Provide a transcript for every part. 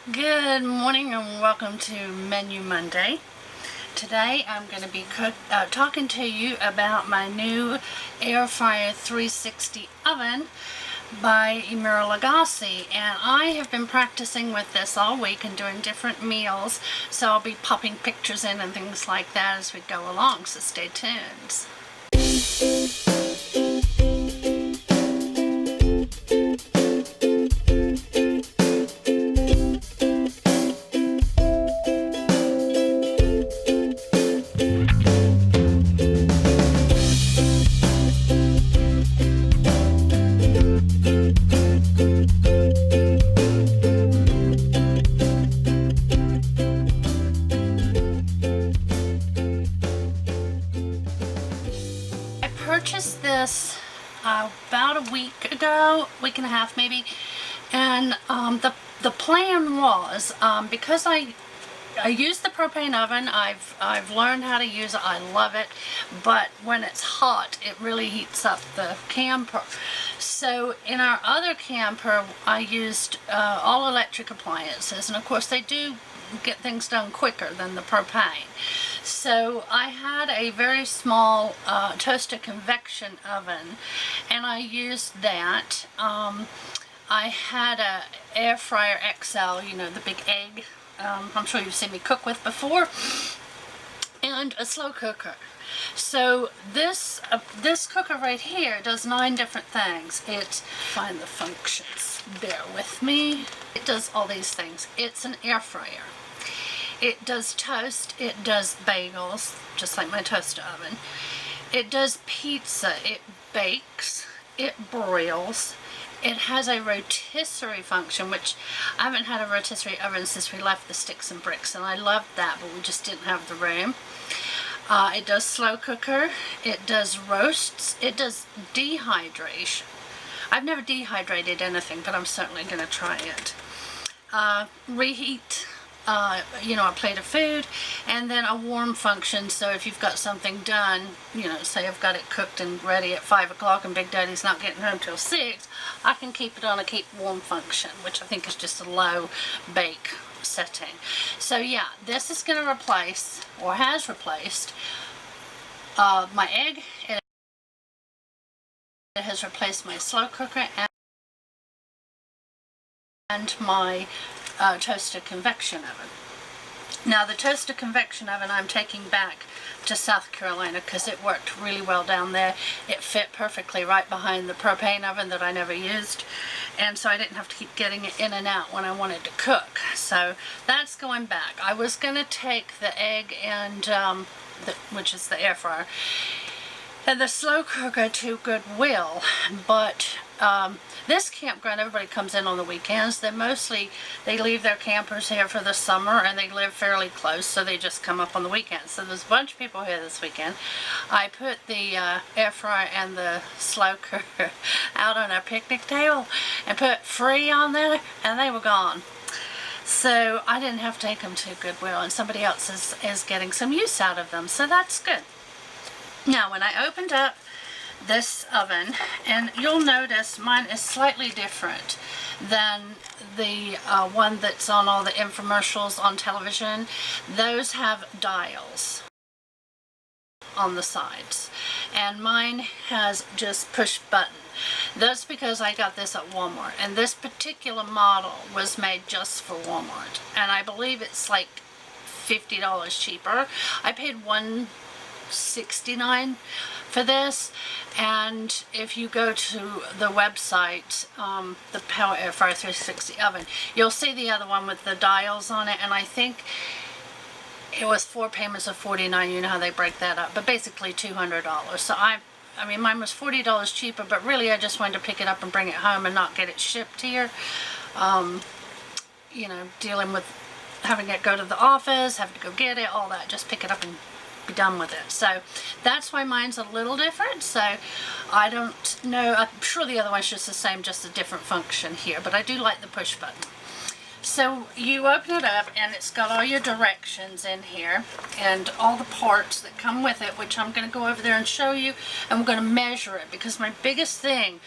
Good morning and welcome to Menu Monday. Today I'm going to be talking to you about my new air fryer 360 oven by Emeril Lagasse, and I have been practicing with this all week and doing different meals, so I'll be popping pictures in and things like that as we go along, so stay tuned. Purchased this about a week ago, week and a half maybe, and the plan was because I use the propane oven. I've learned how to use it. I love it, but when it's hot, it really heats up the camper. So in our other camper, I used all electric appliances, and of course they do get things done quicker than the propane. So I had a very small toaster convection oven, and I used that. I had a air fryer XL, you know, the big egg, I'm sure you've seen me cook with before, and a slow cooker. So this cooker right here does 9 different things. Find the functions, bear with me. It does all these things. It's an air fryer. It does toast, it does bagels, just like my toaster oven. It does pizza, it bakes, it broils. It has a rotisserie function, which I haven't had a rotisserie oven since we left the sticks and bricks, and I loved that, but we just didn't have the room. It does slow cooker, it does roasts, it does dehydration. I've never dehydrated anything, but I'm certainly going to try it. Reheat, you know, a plate of food, and then a warm function, so if you've got something done, you know, say I've got it cooked and ready at 5 o'clock and Big Daddy's not getting home till 6, I can keep it on a keep warm function, which I think is just a low bake setting. So yeah, this is going to replace, or has replaced, my egg. It has replaced my slow cooker and my toaster convection oven. Now the toaster convection oven I'm taking back to South Carolina because it worked really well down there. It fit perfectly right behind the propane oven that I never used, and so I didn't have to keep getting it in and out when I wanted to cook. So that's going back. I was going to take the egg and which is the air fryer, and the slow cooker to Goodwill, but this campground, everybody comes in on the weekends. They leave their campers here for the summer, and they live fairly close, so they just come up on the weekends. So there's a bunch of people here this weekend. I put the air fryer and the slow cooker out on a picnic table and put free on there, and they were gone. So I didn't have to take them to Goodwill, and somebody else is getting some use out of them, so that's good. Now when I opened up this oven, and you'll notice mine is slightly different than the one that's on all the infomercials on television. Those have dials on the sides, and mine has just push button. That's because I got this at Walmart, and this particular model was made just for Walmart, and I believe it's like $50 cheaper. I paid $169 for this, and if you go to the website, the Power Air Fryer 360 oven, you'll see the other one with the dials on it, and I think it was 4 payments of $49. You know how they break that up, but basically $200. So I mean mine was $40 cheaper, but really I just wanted to pick it up and bring it home and not get it shipped here. You know, dealing with having it go to the office, having to go get it, all that, just pick it up and be done with it. So that's why mine's a little different. So I don't know, I'm sure the other one's just the same, just a different function here, but I do like the push button. So you open it up, and it's got all your directions in here and all the parts that come with it, which I'm going to go over there and show you, and we're going to measure it, because my biggest thing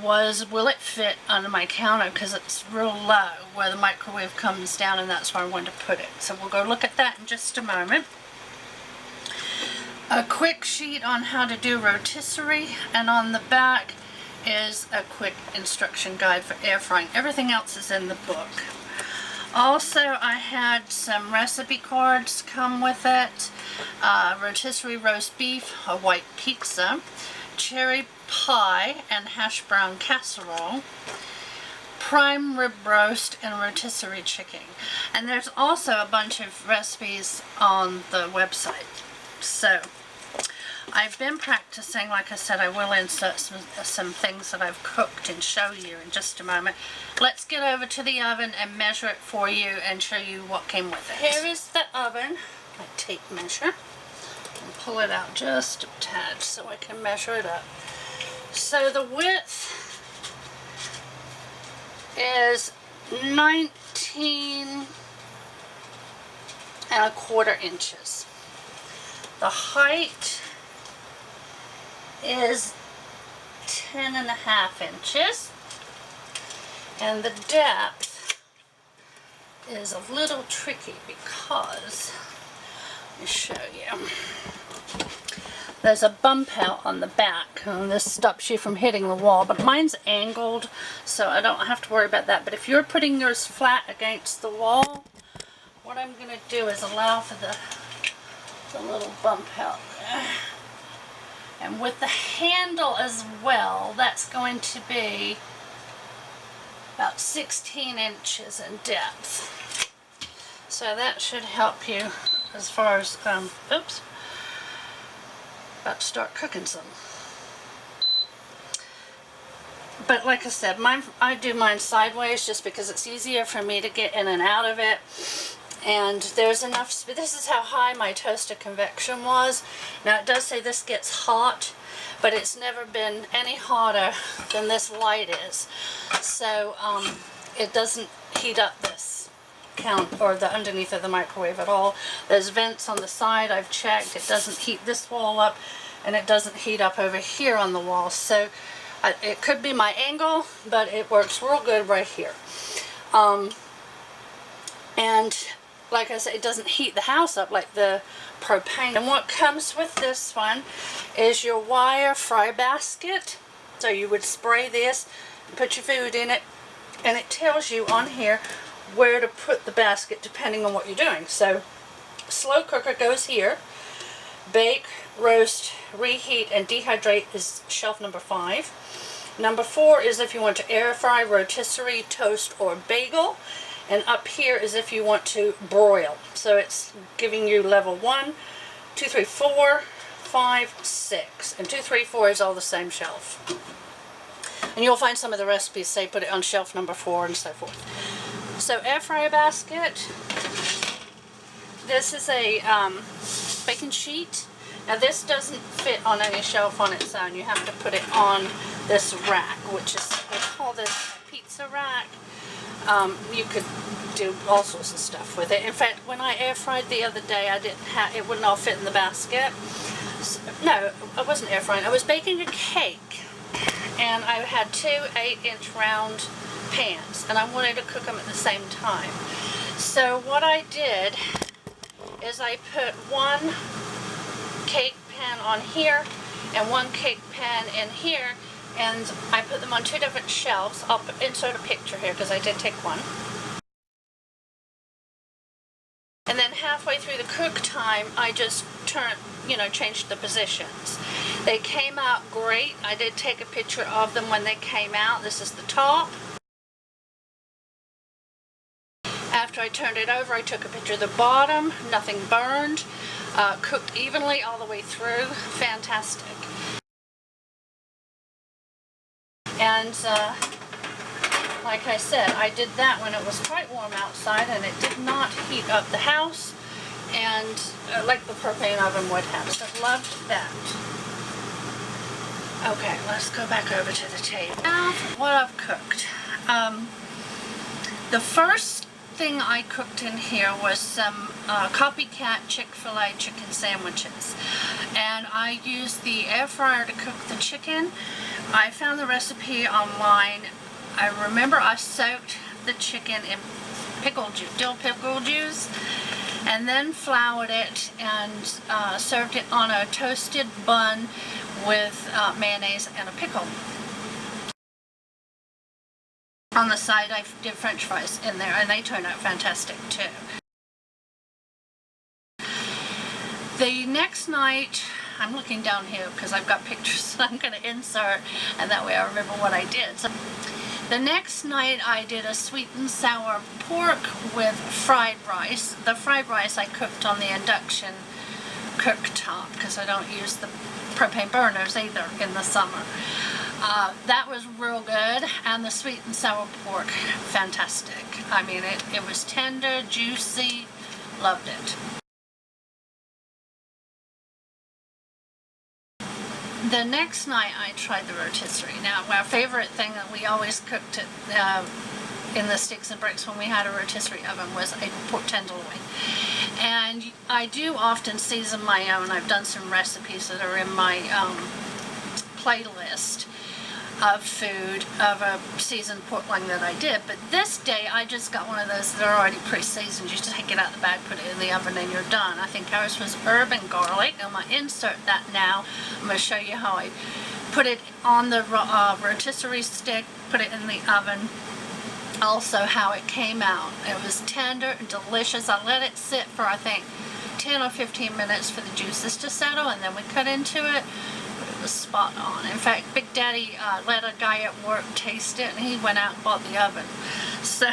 was, will it fit under my counter, because it's real low where the microwave comes down, and that's where I wanted to put it. So we'll go look at that in just a moment. A quick sheet on how to do rotisserie, and on the back is a quick instruction guide for air frying. Everything else is in the book. Also, I had some recipe cards come with it. Rotisserie roast beef, a white pizza, cherry pie and hash brown casserole, prime rib roast, and rotisserie chicken. And there's also a bunch of recipes on the website. So I've been practicing. Like I said, I will insert some things that I've cooked and show you in just a moment. Let's get over to the oven and measure it for you and show you what came with it. Here is the oven, my tape measure. And pull it out just a tad so I can measure it up. So the width is 19¼ inches. The height is 10½ inches, and the depth is a little tricky because, let me show you, there's a bump out on the back, and this stops you from hitting the wall, but mine's angled, so I don't have to worry about that. But if you're putting yours flat against the wall, what I'm going to do is allow for the little bump out there. And with the handle as well, that's going to be about 16 inches in depth. So that should help you as far as, oops, about to start cooking some. But like I said, I do mine sideways just because it's easier for me to get in and out of it. And there's enough, this is how high my toaster convection was. Now it does say this gets hot, but it's never been any hotter than this light is. So it doesn't heat up this count or the underneath of the microwave at all. There's vents on the side, I've checked. It doesn't heat this wall up, and it doesn't heat up over here on the wall. So it could be my angle, but it works real good right here. And like I said, it doesn't heat the house up like the propane. And what comes with this one is your wire fry basket. So you would spray this, put your food in it, and it tells you on here where to put the basket depending on what you're doing. So slow cooker goes here. Bake, roast, reheat, and dehydrate is shelf number 5. Number 4 is if you want to air fry, rotisserie, toast, or bagel. And up here is if you want to broil. So it's giving you level 1, 2, 3, 4, 5, 6. And 2, 3, 4 is all the same shelf. And you'll find some of the recipes say put it on shelf number 4 and so forth. So air fryer basket. This is a baking sheet. Now this doesn't fit on any shelf on its own. You have to put it on this rack, which is, we call this a pizza rack. You could do all sorts of stuff with it. In fact, when I air fried the other day, it wouldn't all fit in the basket. So, no, I wasn't air frying. I was baking a cake, and I had 2 8-inch round pans, and I wanted to cook them at the same time. So what I did is I put one cake pan on here and one cake pan in here, and I put them on 2 different shelves. I'll insert a picture here because I did take one. And then halfway through the cook time, I just changed the positions. They came out great. I did take a picture of them when they came out. This is the top. After I turned it over, I took a picture of the bottom. Nothing burned. Cooked evenly all the way through. Fantastic. And like I said, I did that when it was quite warm outside, and it did not heat up the house, and like the propane oven would have. So loved that. Okay, let's go back over to the table. Now, what I've cooked. The first thing I cooked in here was some copycat Chick-fil-A chicken sandwiches. And I used the air fryer to cook the chicken. I found the recipe online. I remember I soaked the chicken in dill pickle juice, and then floured it and served it on a toasted bun with mayonnaise and a pickle. On the side I did french fries in there, and they turned out fantastic too. The next night, I'm looking down here because I've got pictures that I'm going to insert, and that way I remember what I did. So, the next night I did a sweet and sour pork with fried rice. The fried rice I cooked on the induction cooktop because I don't use the propane burners either in the summer. That was real good, and the sweet and sour pork, fantastic. I mean, it was tender, juicy, loved it. The next night I tried the rotisserie. Now, our favorite thing that we always cooked in the sticks and bricks when we had a rotisserie oven was a pork tenderloin. And I do often season my own. I've done some recipes that are in my playlist of food of a seasoned pork loin that I did, but this day I just got one of those that are already pre-seasoned. You just take it out of the bag, put it in the oven, and you're done. I think ours was herb and garlic. I'm going to insert that now. I'm going to show you how I put it on the rotisserie stick, put it in the oven. Also how it came out. It was tender and delicious. I let it sit for I think 10 or 15 minutes for the juices to settle, and then we cut into it. Was spot on. In fact, Big Daddy let a guy at work taste it, and he went out and bought the oven. So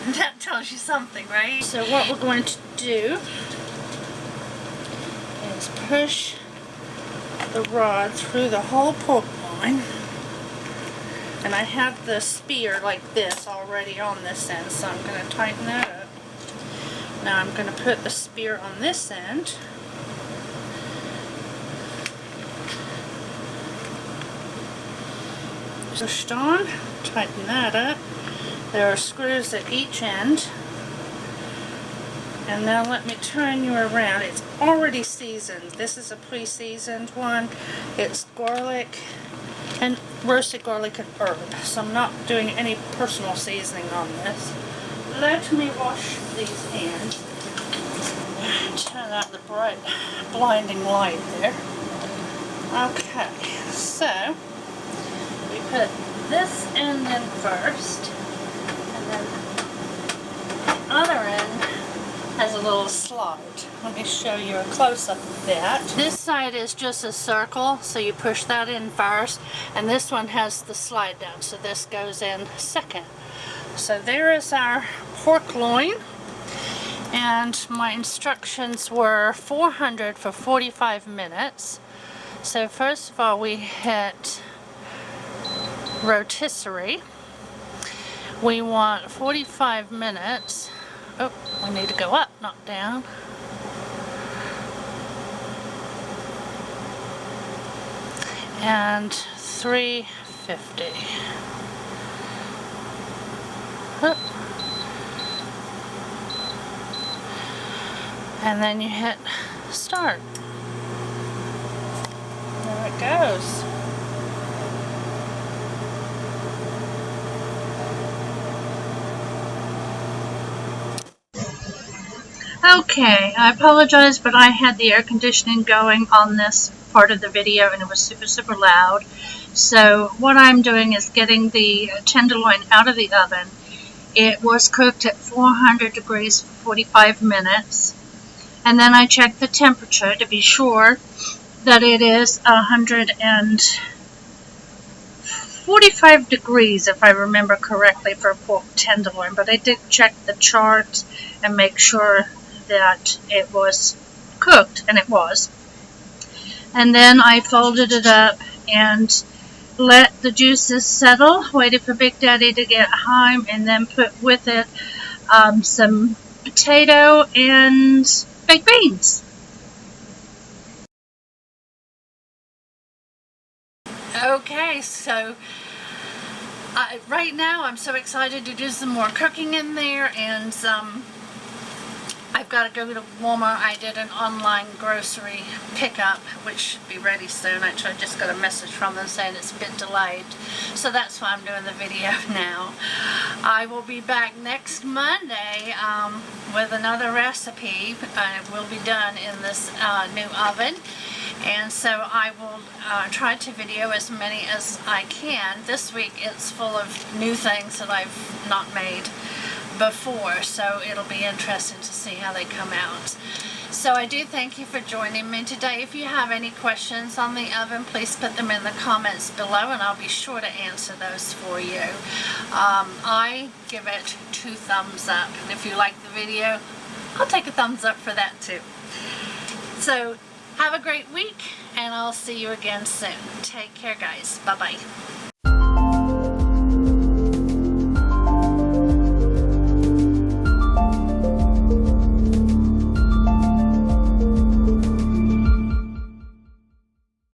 that tells you something, right? So what we're going to do is push the rod through the whole pork loin, and I have the spear like this already on this end, so I'm going to tighten that up. Now I'm going to put the spear on this end. Pushed on, tighten that up. There are screws at each end. And now let me turn you around. It's already seasoned. This is a pre-seasoned one. It's garlic and roasted garlic and herb. So I'm not doing any personal seasoning on this. Let me wash these hands. Turn out the bright, blinding light there. Okay, so we put this end in first, and then the other end has a little slide. Let me show you a close-up of that. This side is just a circle, so you push that in first, and this one has the slide down, so this goes in second. So there is our pork loin, and my instructions were 400 for 45 minutes. So first of all, we hit rotisserie. We want 45 minutes. Oh, we need to go up, not down. And 350. Oh. And then you hit start. There it goes. Okay, I apologize, but I had the air conditioning going on this part of the video and it was super loud. So what I'm doing is getting the tenderloin out of the oven. It was cooked at 400 degrees for 45 minutes. And then I checked the temperature to be sure that it is 145 degrees, if I remember correctly, for a pork tenderloin. But I did check the chart and make sure that it was cooked, and it was. And then I folded it up and let the juices settle, waited for Big Daddy to get home, and then put with it some potato and baked beans. Okay, so right now I'm so excited to do some more cooking in there, and I've got to go to Walmart. I did an online grocery pickup, which should be ready soon. Actually, I just got a message from them saying it's a bit delayed. So that's why I'm doing the video now. I will be back next Monday with another recipe. It will be done in this new oven. And so I will try to video as many as I can. This week it's full of new things that I've not made before, so it'll be interesting to see how they come out. So I do thank you for joining me today. If you have any questions on the oven, please put them in the comments below and I'll be sure to answer those for you. I give it 2 thumbs up, and if you like the video, I'll take a thumbs up for that too. So have a great week, and I'll see you again soon. Take care, guys. Bye-bye.